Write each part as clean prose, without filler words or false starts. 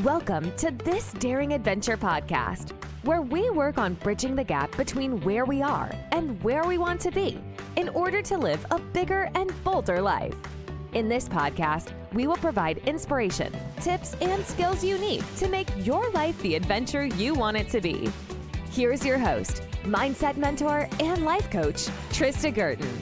Welcome to This Daring Adventure podcast, where we work on bridging the gap between where we are and where we want to be in order to live a bigger and bolder life. In this podcast, we will provide inspiration, tips, and skills you need to make your life the adventure you want it to be. Here's your host, mindset mentor, and life coach, Trista Gurton.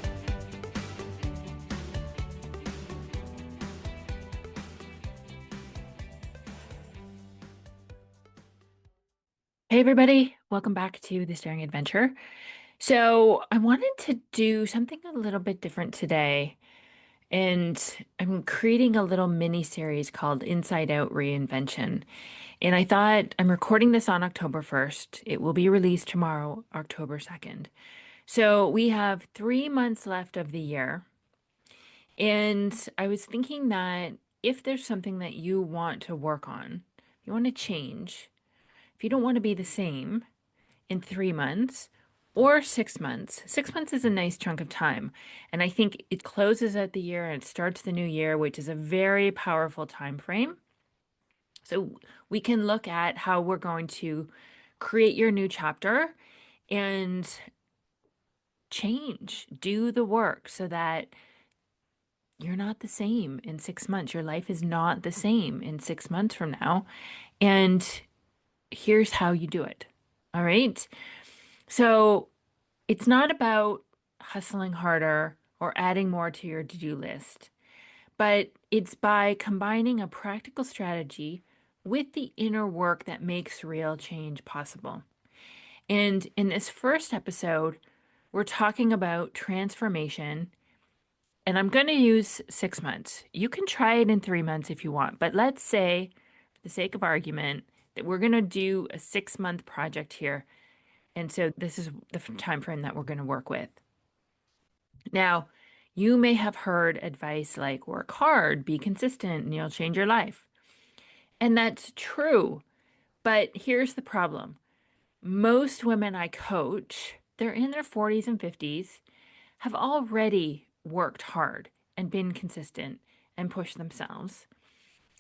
Hey everybody, welcome back to This Daring Adventure. So I wanted to do something a little bit different today, and I'm creating a little mini series called Inside-Out Reinvention. And I thought I'm recording this on October 1st. It will be released tomorrow, October 2nd. So we have 3 months left of the year. And I was thinking that if there's something that you want to work on, you want to change, if you don't want to be the same in 3 months or 6 months, 6 months is a nice chunk of time. And I think it closes out the year and it starts the new year, which is a very powerful time frame. So we can look at how we're going to create your new chapter and change, do the work so that you're not the same in 6 months. Your life is not the same in 6 months from now. And here's how you do it. All right. So it's not about hustling harder or adding more to your to-do list, but it's by combining a practical strategy with the inner work that makes real change possible. And in this first episode, we're talking about transformation, and I'm going to use 6 months. You can try it in 3 months if you want, but let's say, for the sake of argument, that we're going to do a 6-month project here. And so this is the time frame that we're going to work with. Now, you may have heard advice like work hard, be consistent, and you'll change your life. And that's true. But here's the problem. Most women I coach, they're in their 40s and 50s, have already worked hard and been consistent and pushed themselves.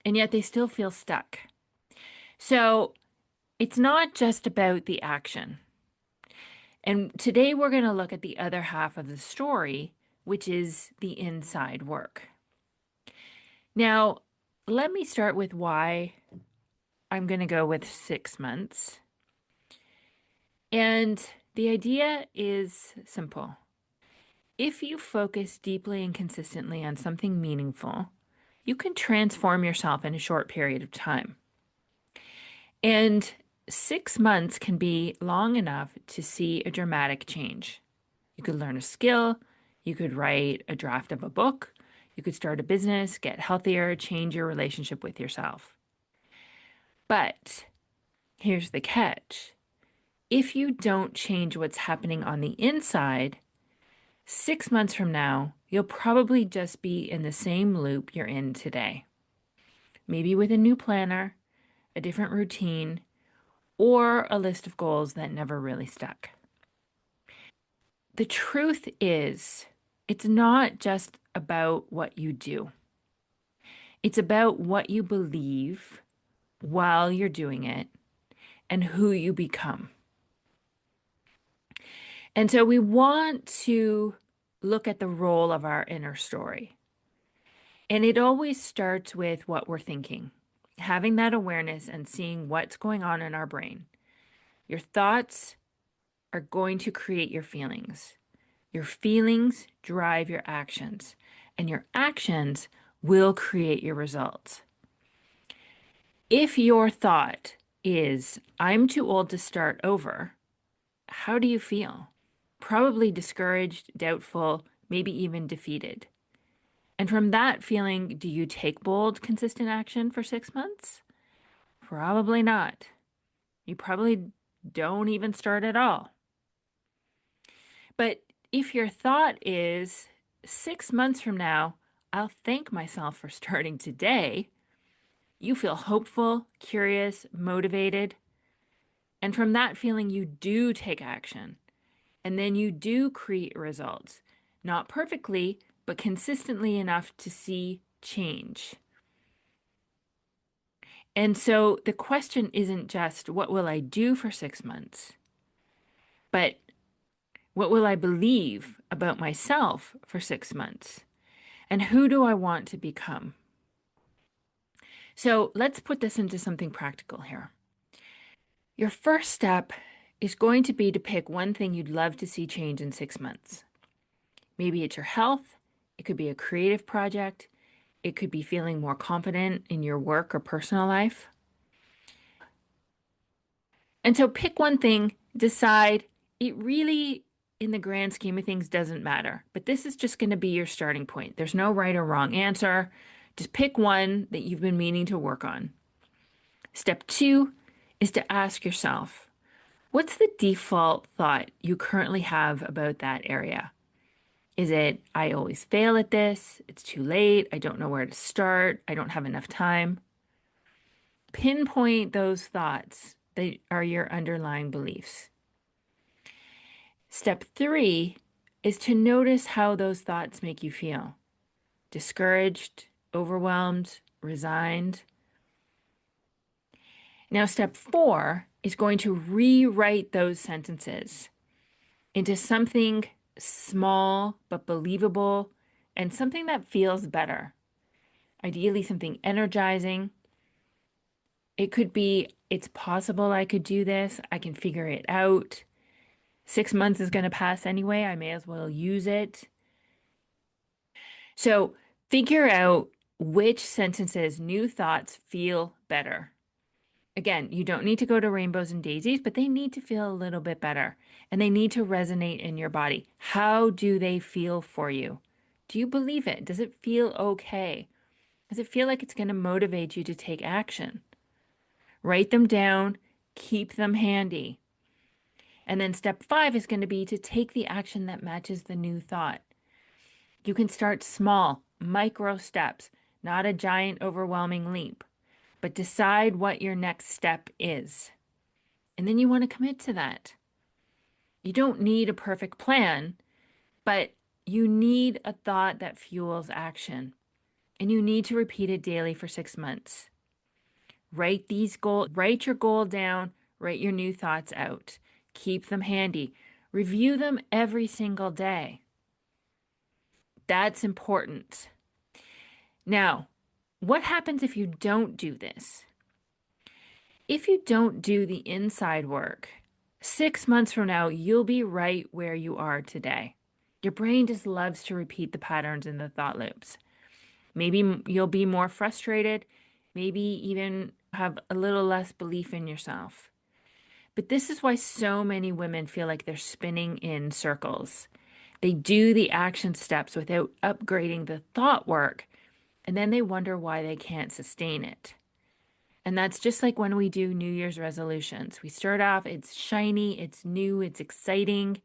And yet they still feel stuck. So it's not just about the action. And today we're going to look at the other half of the story, which is the inside work. Now, let me start with why I'm going to go with 6 months. And the idea is simple. If you focus deeply and consistently on something meaningful, you can transform yourself in a short period of time. And 6 months can be long enough to see a dramatic change. You could learn a skill, you could write a draft of a book, you could start a business, get healthier, change your relationship with yourself. But here's the catch. If you don't change what's happening on the inside, 6 months from now, you'll probably just be in the same loop you're in today. Maybe with a new planner, a different routine, or a list of goals that never really stuck. The truth is, it's not just about what you do. It's about what you believe while you're doing it and who you become. And so we want to look at the role of our inner story. And it always starts with what we're thinking. Having that awareness and seeing what's going on in our brain. Your thoughts are going to create your feelings. Your feelings drive your actions, and your actions will create your results. If your thought is, I'm too old to start over, how do you feel? Probably discouraged, doubtful, maybe even defeated. And from that feeling, do you take bold, consistent action for 6 months? Probably not. You probably don't even start at all. But if your thought is 6 months from now, I'll thank myself for starting today, you feel hopeful, curious, motivated. And from that feeling, you do take action. And then you do create results. Not perfectly, but consistently enough to see change. And so the question isn't just what will I do for 6 months, but what will I believe about myself for 6 months? And who do I want to become? So let's put this into something practical here. Your first step is going to be to pick one thing you'd love to see change in 6 months. Maybe it's your health, it could be a creative project, it could be feeling more confident in your work or personal life. And so pick one thing, decide it really, in the grand scheme of things, doesn't matter. But this is just going to be your starting point. There's no right or wrong answer. Just pick one that you've been meaning to work on. Step 2 is to ask yourself, what's the default thought you currently have about that area? Is it, I always fail at this, it's too late, I don't know where to start, I don't have enough time? Pinpoint those thoughts that are your underlying beliefs. Step 3 is to notice how those thoughts make you feel. Discouraged, overwhelmed, resigned. Now, step 4 is going to rewrite those sentences into something small but believable and something that feels better. Ideally, something energizing. It could be, it's possible I could do this. I can figure it out. 6 months is going to pass anyway. I may as well use it. So figure out which sentences, new thoughts feel better. Again, you don't need to go to rainbows and daisies, but they need to feel a little bit better and they need to resonate in your body. How do they feel for you? Do you believe it? Does it feel okay? Does it feel like it's going to motivate you to take action? Write them down, keep them handy. And then step 5 is going to be to take the action that matches the new thought. You can start small, micro steps, not a giant, overwhelming leap, but decide what your next step is. And then you want to commit to that. You don't need a perfect plan, but you need a thought that fuels action. And you need to repeat it daily for 6 months. Write your goal down, write your new thoughts out. Keep them handy. Review them every single day. That's important. Now, what happens if you don't do this? If you don't do the inside work, 6 months from now, you'll be right where you are today. Your brain just loves to repeat the patterns in the thought loops. Maybe you'll be more frustrated, maybe even have a little less belief in yourself. But this is why so many women feel like they're spinning in circles. They do the action steps without upgrading the thought work, and then they wonder why they can't sustain it. And that's just like when we do New Year's resolutions. We start off, it's shiny, it's new, it's exciting,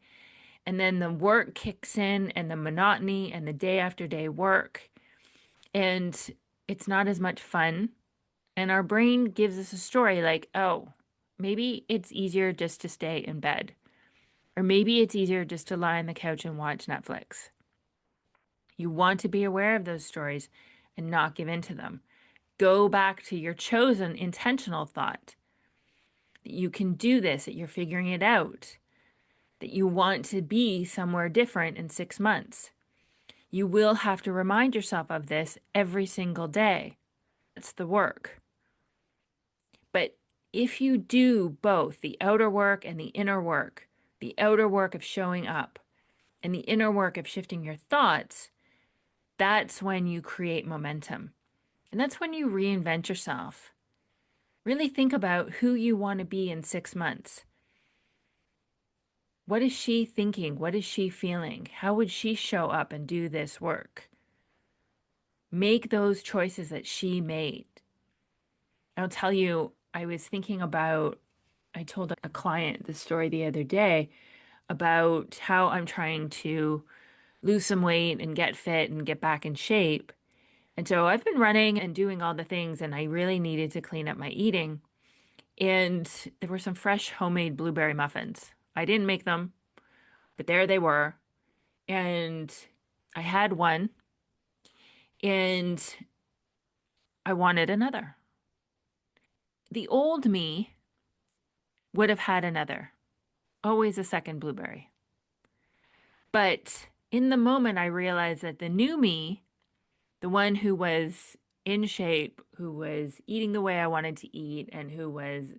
and then the work kicks in and the monotony and the day after day work, and it's not as much fun. And our brain gives us a story like, oh, maybe it's easier just to stay in bed. Or maybe it's easier just to lie on the couch and watch Netflix. You want to be aware of those stories and not give in to them. Go back to your chosen intentional thought that you can do this, that you're figuring it out, that you want to be somewhere different in 6 months. You will have to remind yourself of this every single day. That's the work. But if you do both the outer work and the inner work, the outer work of showing up and the inner work of shifting your thoughts, that's when you create momentum. And that's when you reinvent yourself. Really think about who you want to be in 6 months. What is she thinking? What is she feeling? How would she show up and do this work? Make those choices that she made. I'll tell you, I told a client this story the other day about how I'm trying to lose some weight and get fit and get back in shape. And so I've been running and doing all the things, and I really needed to clean up my eating. And there were some fresh homemade blueberry muffins. I didn't make them, but there they were. And I had one, and I wanted another. The old me would have had another, always a second blueberry. But in the moment, I realized that the new me, the one who was in shape, who was eating the way I wanted to eat, and who was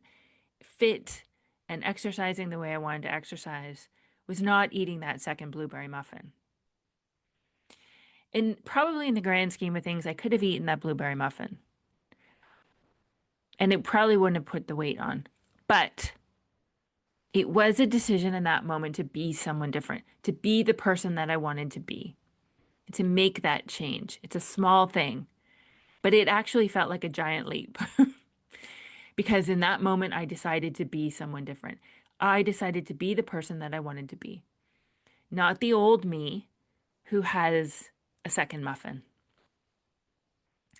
fit and exercising the way I wanted to exercise, was not eating that second blueberry muffin. And probably in the grand scheme of things, I could have eaten that blueberry muffin. And it probably wouldn't have put the weight on. But it was a decision in that moment to be someone different, to be the person that I wanted to be, to make that change. It's a small thing, but it actually felt like a giant leap because in that moment, I decided to be someone different. I decided to be the person that I wanted to be, not the old me who has a second muffin.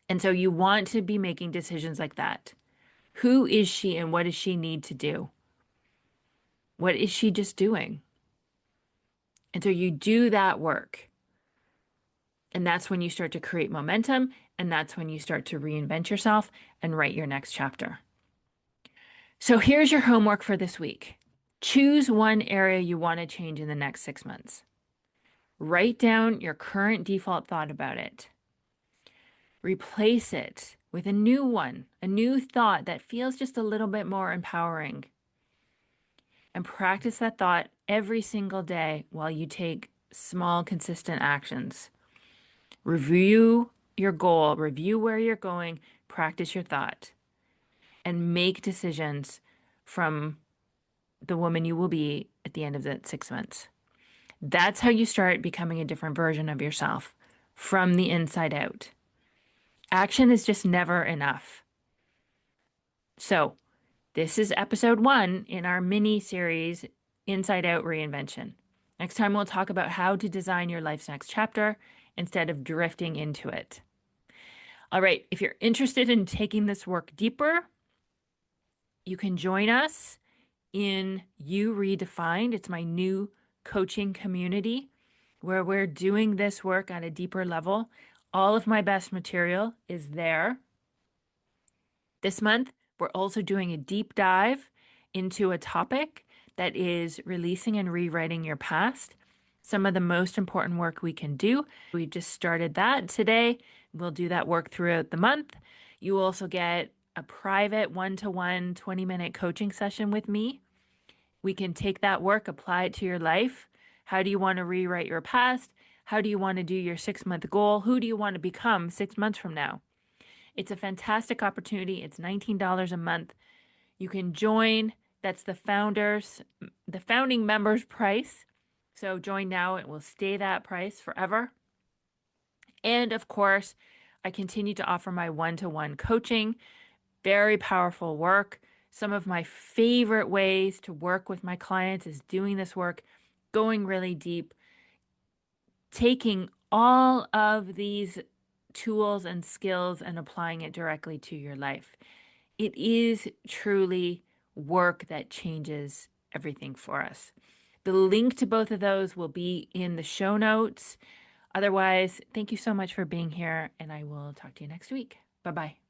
And so you want to be making decisions like that. Who is she and what does she need to do? What is she just doing? And so you do that work. And that's when you start to create momentum. And that's when you start to reinvent yourself and write your next chapter. So here's your homework for this week. Choose one area you want to change in the next 6 months. Write down your current default thought about it. Replace it with a new one, a new thought that feels just a little bit more empowering. And practice that thought every single day while you take small, consistent actions. Review your goal, review where you're going, practice your thought, and make decisions from the woman you will be at the end of that 6 months. That's how you start becoming a different version of yourself from the inside out. Action is just never enough. So, this is episode 1 in our mini series, Inside-Out Reinvention. Next time, we'll talk about how to design your life's next chapter instead of drifting into it. All right, if you're interested in taking this work deeper, you can join us in You Redefined. It's my new coaching community where we're doing this work at a deeper level. All of my best material is there. This month, we're also doing a deep dive into a topic that is releasing and rewriting your past. Some of the most important work we can do. We just started that today. We'll do that work throughout the month. You will also get a private one-to-one 20-minute coaching session with me. We can take that work, apply it to your life. How do you want to rewrite your past? How do you want to do your 6-month goal? Who do you want to become 6 months from now? It's a fantastic opportunity. It's $19 a month. You can join. That's the founding members price. So join now. It will stay that price forever. And of course, I continue to offer my one-to-one coaching. Very powerful work. Some of my favorite ways to work with my clients is doing this work, going really deep, taking all of these tools and skills and applying it directly to your life. It is truly work that changes everything for us. The link to both of those will be in the show notes. Otherwise, thank you so much for being here, and I will talk to you next week. Bye-bye.